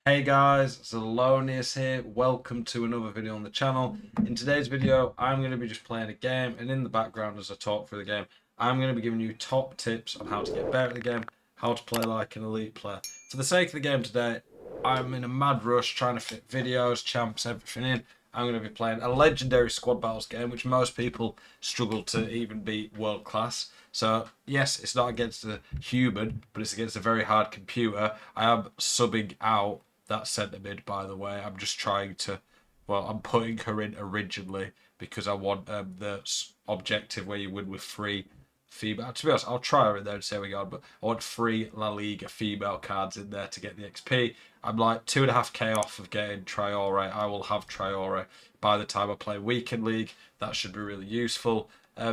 Hey guys, Zelonius here. Welcome to another video on the channel. In today's video, I'm going to be just playing a game, and in the background as I talk through the game, I'm going to be giving you top tips on how to get better at the game, how to play like an elite player. For the sake of the game today, I'm in a mad rush trying to fit videos, champs, everything in. I'm going to be playing a legendary squad battles game, which most people struggle to even beat world class. So, yes, it's not against a human, but it's against a very hard computer. I am subbing out that centre mid, by the way. I'm just trying to, well, I'm putting her in originally because I want the objective where you win with three female. To be honest, I'll try her in there and see how we go. But I want three La Liga female cards in there to get the XP. I'm like 2.5k off of getting Traore. I will have Traore by the time I play Weekend League. That should be really useful.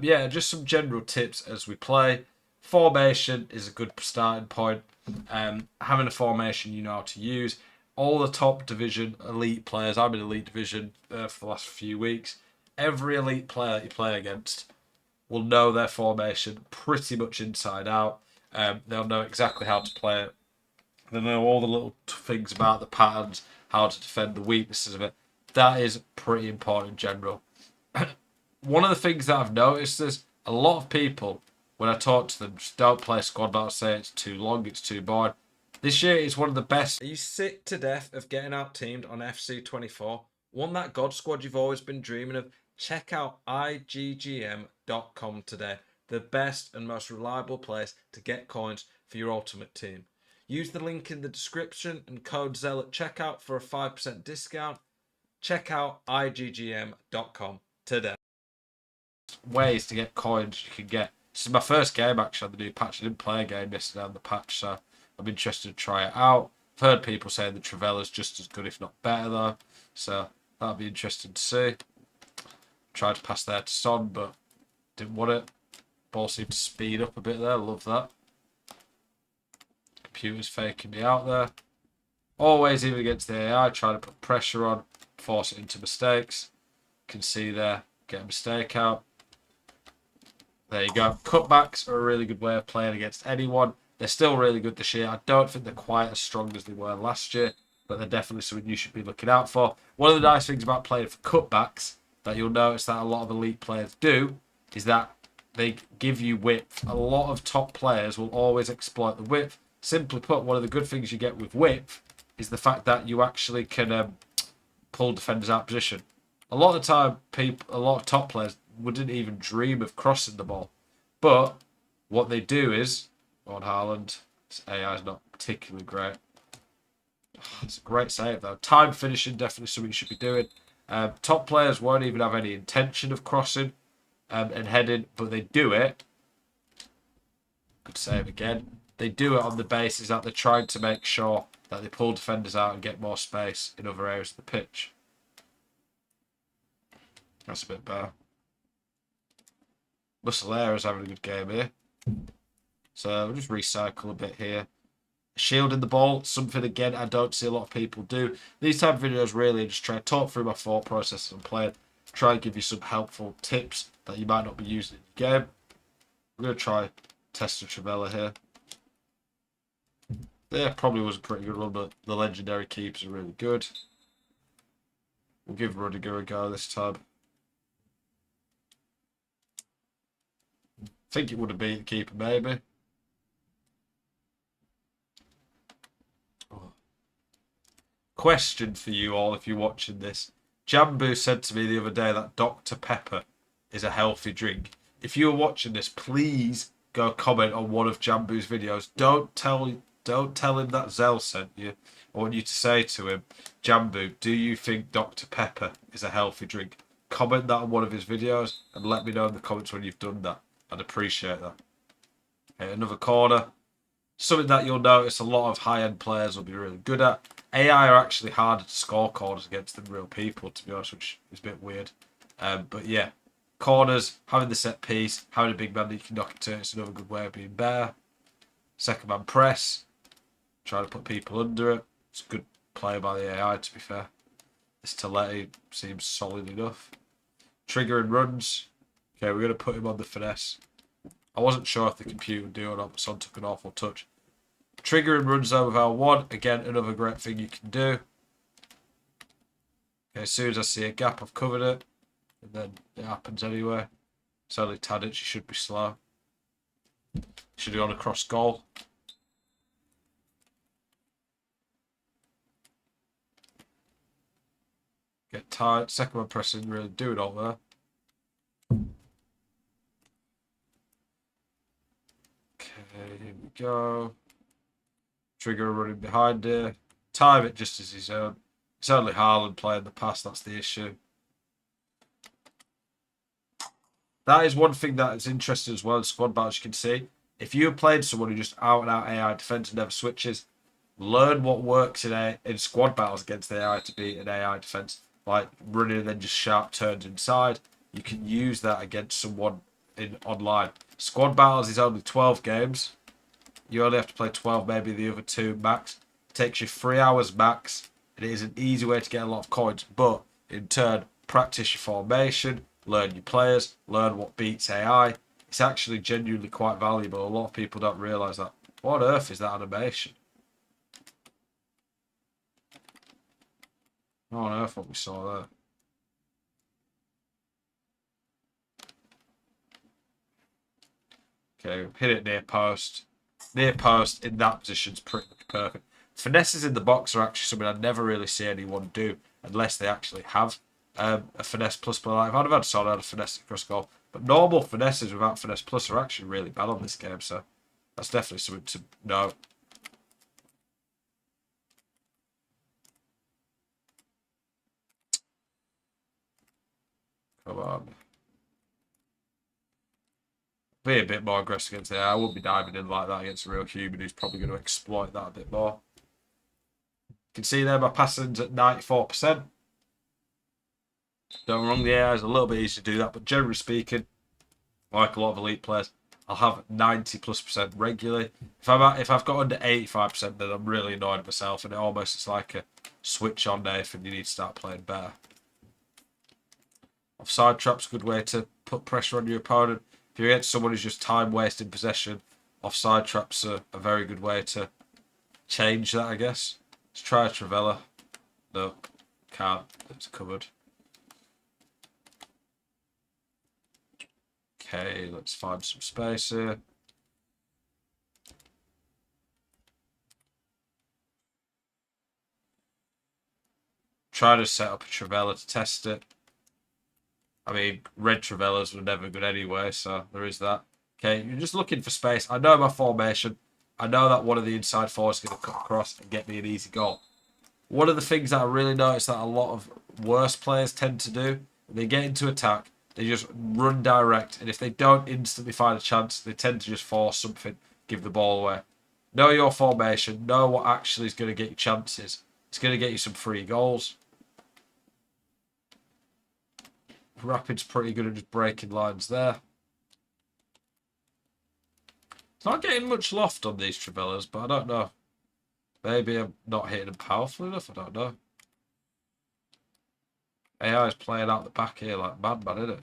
Yeah, just some general tips as we play. Formation is a good starting point. Having a formation you know how to use. All the top division elite players. I'm in elite division for the last few weeks. Every elite player that you play against will know their formation pretty much inside out. They'll know exactly how to play it. They'll know all the little things about the patterns, how to defend the weaknesses of it. That is pretty important in general. One of the things that I've noticed is a lot of people, when I talk to them, just don't play squad battles, say it's too long, it's too boring. This year is one of the best. Are you sick to death of getting out teamed on FC24? Want that God squad you've always been dreaming of? Check out IGGM.com today, the best and most reliable place to get coins for your ultimate team. Use the link in the description and code ZEL at checkout for a 5% discount. Check out IGGM.com today. Ways to get coins you can get. This is my first game actually on the new patch. I didn't play a game yesterday on the patch, so I'm interested to try it out. I've heard people saying the Travella's just as good, if not better, though. So that'll be interesting to see. Tried to pass there to Son, but didn't want it. Ball seemed to speed up a bit there. Love that. Computer's faking me out there. Always, even against the AI, trying to put pressure on, force it into mistakes. Can see there, get a mistake out. There you go. Cutbacks are a really good way of playing against anyone. They're still really good this year. I don't think they're quite as strong as they were last year, but they're definitely something you should be looking out for. One of the nice things about playing for cutbacks that you'll notice that a lot of elite players do is that they give you width. A lot of top players will always exploit the width. Simply put, one of the good things you get with width is the fact that you actually can pull defenders out of position. A lot of the time, a lot of top players wouldn't even dream of crossing the ball. But what they do is, on Haaland, his AI is not particularly great. It's a great save though. Time finishing, definitely something you should be doing. Top players won't even have any intention of crossing and heading, but they do it. Good save again. They do it on the basis that they're trying to make sure that they pull defenders out and get more space in other areas of the pitch. That's a bit better. Mussolera's having a good game here. So we'll just recycle a bit here. Shielding the ball, something again I don't see a lot of people do. These type of videos really just try to talk through my thought process and playing. Try and give you some helpful tips that you might not be using in your game. I'm going to try test the Travella here. Yeah, probably was a pretty good one, but the legendary keeps are really good. We'll give Rudiger a go this time. I think it would have been the keeper, maybe. Question for you all if you're watching this. Jambu said to me the other day that Dr. Pepper is a healthy drink. If you are watching this, please go comment on one of Jambu's videos. Don't tell him that Zell sent you. I want you to say to him, Jambu, do you think Dr. Pepper is a healthy drink? Comment that on one of his videos and let me know in the comments when you've done that. I'd appreciate that. Okay, another corner. Something that you'll notice a lot of high-end players will be really good at. AI are actually harder to score corners against than real people, to be honest, which is a bit weird. But yeah, corners, having the set piece, having a big man that you can knock into, it's another good way of being better. Second man press, trying to put people under it. It's a good play by the AI, to be fair. This Taletti seems solid enough. Trigger and runs. Okay, we're going to put him on the finesse. I wasn't sure if the computer would do it or not, but Son took an awful touch. Triggering runs over L1, again, another great thing you can do. Okay, as soon as I see a gap, I've covered it. And then it happens anyway. It's only Tadic, she should be slow. Should have gone across goal. Get tight. Second one pressing, really do it all there. Okay, here we go. Trigger running behind here. Time it just as his own. It's only Haaland playing the pass, that's the issue. That is one thing that is interesting as well in squad battles, you can see. If you played someone who just out and out AI defense and never switches, learn what works in squad battles against the AI to beat an AI defense. Like running and then just sharp turns inside. You can use that against someone online. Squad battles is only 12 games. You only have to play 12, maybe the other 2 max. It takes you 3 hours max. It is an easy way to get a lot of coins, but in turn, practice your formation, learn your players, learn what beats AI. It's actually genuinely quite valuable. A lot of people don't realise that. What on earth is that animation? What on earth what we saw there? Okay, hit it near post. Near post in that position is pretty much perfect. Finesses in the box are actually something I never really see anyone do unless they actually have a finesse plus. But like, I'd have had Son had a finesse across goal. But normal finesses without finesse plus are actually really bad on this game, so that's definitely something to know. Come on. Be a bit more aggressive against the AI. I wouldn't be diving in like that against a real human who's probably going to exploit that a bit more. You can see there my passing's at 94%. Don't wrong, the AI is a little bit easy to do that, but generally speaking, like a lot of elite players, I'll have 90+% regularly. If I've got under 85%, then I'm really annoyed at myself, and it almost is like a switch on Nathan. You need to start playing better. Offside trap's a good way to put pressure on your opponent. If you're against someone who's just time wasting possession, offside traps are a very good way to change that, I guess. Let's try a Travella. No, can't. It's covered. Okay, let's find some space here. Try to set up a Travella to test it. I mean, red Travellas were never good anyway, so there is that. Okay, you're just looking for space. I know my formation. I know that one of the inside forwards is going to cut across and get me an easy goal. One of the things that I really notice that a lot of worse players tend to do, they get into attack, they just run direct, and if they don't instantly find a chance, they tend to just force something, give the ball away. Know your formation, know what actually is going to get you chances. It's going to get you some free goals. Rapid's pretty good at just breaking lines there. It's not getting much loft on these Travellas, but I don't know. Maybe I'm not hitting them powerful enough, I don't know. AI is playing out the back here like madman, isn't it?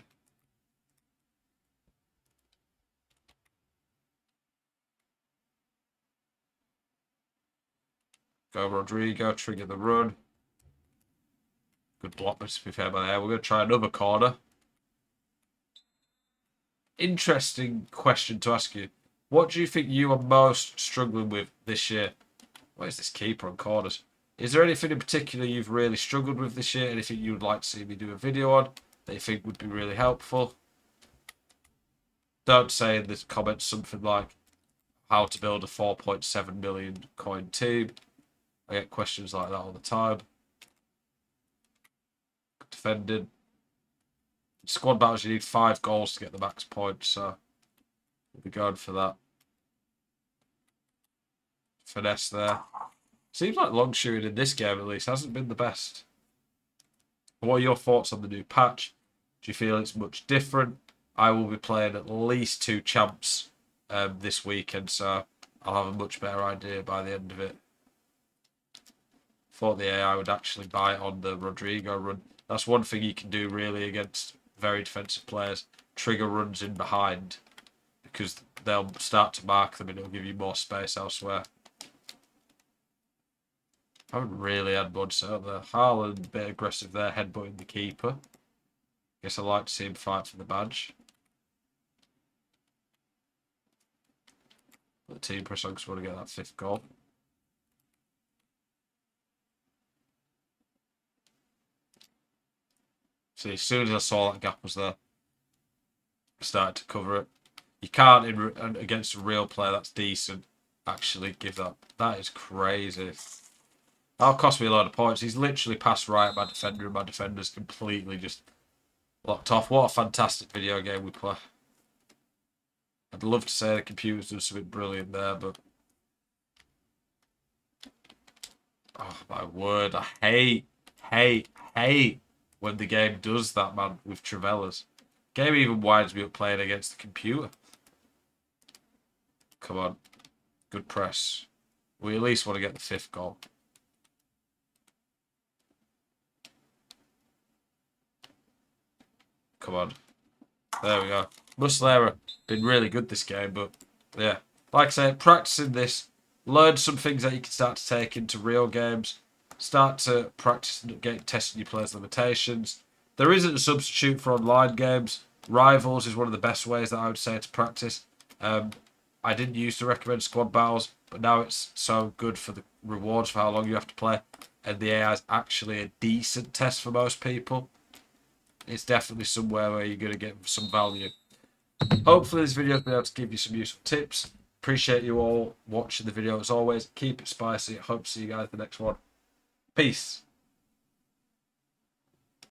Go Rodrigo, trigger the run. Good block, to be fair by there. We're going to try another corner. Interesting question to ask you. What do you think you are most struggling with this year? What is this keeper on corners? Is there anything in particular you've really struggled with this year? Anything you would like to see me do a video on that you think would be really helpful? Don't say in the comments something like how to build a 4.7 million coin team. I get questions like that all the time. Defending. Squad battles, you need 5 goals to get the max points, so we'll be going for that. Finesse there. Seems like long shooting in this game at least hasn't been the best. What are your thoughts on the new patch? Do you feel it's much different? I will be playing at least 2 champs this weekend, so I'll have a much better idea by the end of it. Thought the AI would actually buy it on the Rodrigo run. That's one thing you can do really against very defensive players. Trigger runs in behind because they'll start to mark them and it'll give you more space elsewhere. I haven't really had much out there. Haaland, a bit aggressive there, headbutting the keeper. Guess I like to see him fight for the badge. But the team press on because we want to get that 5th goal. See, as soon as I saw that gap was there, I started to cover it. You can't, against a real player that's decent, actually give that. That is crazy. That'll cost me a lot of points. He's literally passed right at my defender, and my defender's completely just locked off. What a fantastic video game we play. I'd love to say the computer's done something brilliant there, but... Oh, my word. I hate when the game does that, man, with Travellas. Game even winds me up playing against the computer. Come on. Good press. We at least want to get the 5th goal. Come on. There we go. Muslera been really good this game, but yeah. Like I say, practicing this, learn some things that you can start to take into real games. Start to practice testing your players' limitations. There isn't a substitute for online games. Rivals is one of the best ways that I would say to practice. I didn't used to recommend squad battles, but now it's so good for the rewards for how long you have to play. And the AI is actually a decent test for most people. It's definitely somewhere where you're going to get some value. Hopefully this video has been able to give you some useful tips. Appreciate you all watching the video as always. Keep it spicy. Hope to see you guys in the next one. Peace.